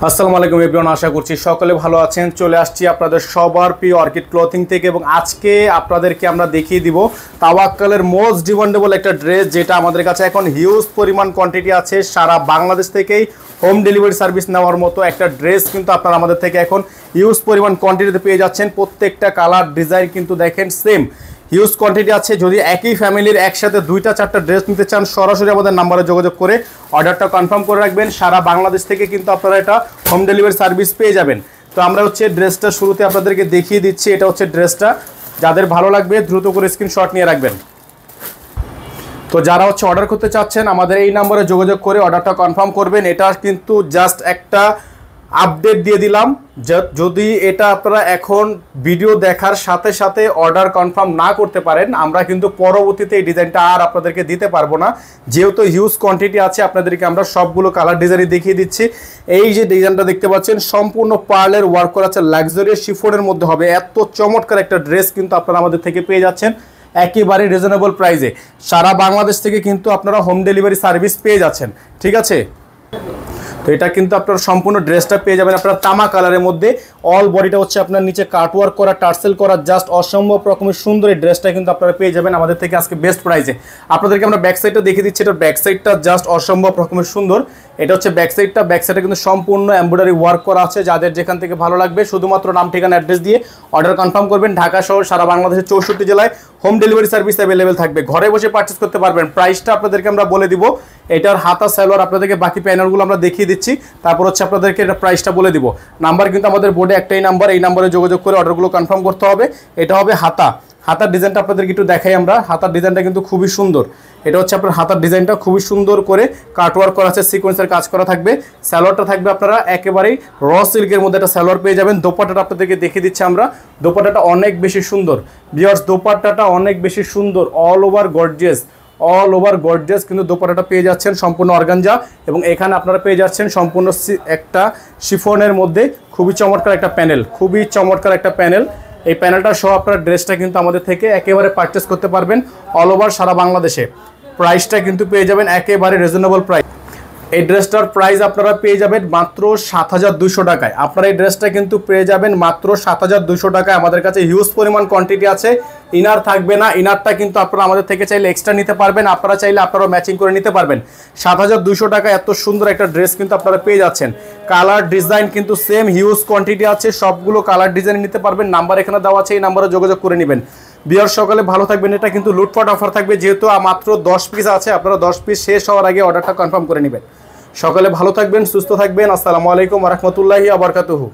আসসালামু আলাইকুম এভরিওয়ান, আশা করছি সকলে ভালো আছেন। চলে আসছি আপনাদের সবার প্রিয় অর্কিড ক্লথিং থেকে এবং আজকে আপনাদেরকে আমরা দেখিয়ে দিব তাওয়াক্কালের মোস্ট ডিমান্ডেবল একটা ড্রেস, যেটা আমাদের কাছে এখন হিউজ পরিমাণ কোয়ান্টিটি আছে। সারা বাংলাদেশ থেকেই হোম ডেলিভারি সার্ভিস নেওয়ার মতো একটা ড্রেস কিন্তু আপনারা আমাদের থেকে এখন হিউজ পরিমাণ কোয়ান্টিটিতে পেয়ে যাচ্ছেন। প্রত্যেকটা কালার ডিজাইন কিন্তু দেখেন সেম হিউজ কোয়ান্টিটি আছে। যদি একই ফ্যামিলির একসাথে 2-4টা ড্রেস নিতে চান, সরাসরি আমাদের নাম্বারে যোগাযোগ করে অর্ডারটা কনফার্ম করে রাখবেন। সারা বাংলাদেশ থেকে কিন্তু আপনারা এটা হোম ডেলিভারি সার্ভিস পেয়ে যাবেন। তো আমরা ড্রেসটা শুরুতে আপনাদেরকে দেখিয়ে দিচ্ছি। এটা ড্রেসটা, যাদের ভালো লাগবে দ্রুত করে স্ক্রিনশট নিয়ে রাখবেন। তো যারা অর্ডার করতে চাচ্ছেন আমাদের এই নাম্বারে যোগাযোগ করে অর্ডারটা কনফার্ম করবেন। এটা কিন্তু জাস্ট একটা আপডেট দিয়ে দিলাম, যদি এটা আপনারা এখন ভিডিও দেখার সাথে সাথে অর্ডার কনফার্ম না করতে পারেন, আমরা কিন্তু পরবর্তীতে এই ডিজাইনটা আর আপনাদেরকে দিতে পারবো না। যেহেতু হিউজ কোয়ান্টিটি আছে, আপনাদেরকে আমরা সবগুলো কালার ডিজাইনই দেখিয়ে দিচ্ছি। এই যে ডিজাইনটা দেখতে পাচ্ছেন সম্পূর্ণ পার্লের ওয়ার্ক করা আছে, লাক্সারিয়াস শিফনের মধ্যে হবে। এত চমৎকার একটা ড্রেস কিন্তু আপনারা আমাদের থেকে পেয়ে যাচ্ছেন একেবারে রিজনেবল প্রাইসে। সারা বাংলাদেশ থেকে কিন্তু আপনারা হোম ডেলিভারি সার্ভিস পেয়ে যাচ্ছেন, ঠিক আছে। তো এটা কিন্তু আপনার সম্পূর্ণ ড্রেসটা পেয়ে যাবেন আপনার তামা কালারের মধ্যে। অল বডিটা আপনার নিচে কাটওয়ার্ক করা, টার্সেল করা, জাস্ট অসম্ভব রকমের সুন্দর এই ড্রেসটা কিন্তু আপনারা পেয়ে যাবেন আমাদের থেকে আজকে বেস্ট প্রাইসে। আপনাদেরকে আমরা ব্যাক সাইডটা দেখিয়ে দিচ্ছি। এটার ব্যাক সাইডটা জাস্ট অসম্ভব রকমের সুন্দর। এটা ব্যাক সাইডটা। ব্যাক সাইডে কিন্তু সম্পূর্ণ এমব্রয়ডারি ওয়ার্ক করা আছে। যাদের যেখান থেকে ভালো লাগবে শুধুমাত্র নাম, ঠিকানা, অ্যাড্রেস দিয়ে অর্ডার কনফার্ম করবেন। ঢাকা সহ সারা বাংলাদেশের 64 জেলায় হোম ডেলিভারি সার্ভিস অ্যাভেলেবেল থাকবে। ঘরে বসে পারচেস করতে পারবেন। প্রাইসটা আপনাদেরকে আমরা বলে দিব। এটার হাতা সালোয়ার আপনাদেরকে বাকি প্যানেলগুলো আমরা দেখিয়ে দিচ্ছি, তারপর আপনাদেরকে এটা প্রাইসটা বলে দিব। নাম্বার কিন্তু আমাদের বোর্ডে একটাই নাম্বার, এই নাম্বারে যোগাযোগ করে অর্ডারগুলো কনফার্ম করতে হবে। এটা হবে হাতা। হাতার ডিজাইনটা আপনাদেরকে একটু দেখাই আমরা। হাতার ডিজাইনটা কিন্তু খুবই সুন্দর। এটা আপনার হাতার ডিজাইনটা খুবই সুন্দর করে কাটওয়ার্ক করা আছে, সিকোয়েন্সের কাজ করা থাকবে। সালোয়ারটা থাকবে আপনারা একেবারেই র সিল্কের মধ্যে একটা সালোয়ার পেয়ে যাবেন। দোপাট্টাটা আপনাদেরকে দেখিয়ে দিচ্ছি আমরা। দোপাট্টাটা অনেক বেশি সুন্দর ভিউয়ার্স, দোপাট্টাটা অনেক বেশি সুন্দর। অল ওভার গর্জিয়াস কিন্তু দোপাট্টাটা পেয়ে যাচ্ছেন সম্পূর্ণ অর্গানজা, এবং এখানে আপনারা পেয়ে যাচ্ছেন সম্পূর্ণ একটা শিফনের মধ্যে খুবই চমৎকার একটা প্যানেল। এই প্যানেলটা সহ আপনার ড্রেসটা কিন্তু আমাদের থেকে একেবারে পারচেস করতে পারবেন অল ওভার সারা বাংলাদেশে। প্রাইসটা কিন্তু পেয়ে যাবেন একেবারে রিজনেবল প্রাইস। এই ড্রেসটার প্রাইস আপনারা পেয়ে যাবেন মাত্র 7200 টাকায়। আপনারা এই ড্রেসটা কিন্তু পেয়ে যাবেন মাত্র 7200 টাকায়। আমাদের কাছে হিউজ পরিমাণ কোয়ান্টিটি আছে। ইনার থাকবে না, ইনারটা কিন্তু আপনারা আমাদের থেকে চাইলে এক্সট্রা নিতে পারবেন। আপনারা চাইলে আপনারাও ম্যাচিং করে নিতে পারবেন। 7200 টাকায় এত সুন্দর একটা ড্রেস কিন্তু আপনারা পেয়ে যাচ্ছেন। কালার ডিজাইন কিন্তু সেম, হিউজ কোয়ান্টিটি আছে। সবগুলো কালার ডিজাইন নিতে পারবেন। নাম্বার এখানে দেওয়া আছে, এই নাম্বারে যোগাযোগ করে নেবেন। বিয়ার সকালে ভালো থাকবেন। এটা কিন্তু লুটপাট অফার থাকবে, যেহেতু মাত্র 10 পিস আছে। আপনারা 10 পিস শেষ হওয়ার আগে অর্ডারটা কনফার্ম করে নেবেন। সকালে ভালো থাকবেন, সুস্থ থাকবেন। আসসালামু আলাইকুম ওয়া রাহমাতুল্লাহি ওয়া বারাকাতুহু।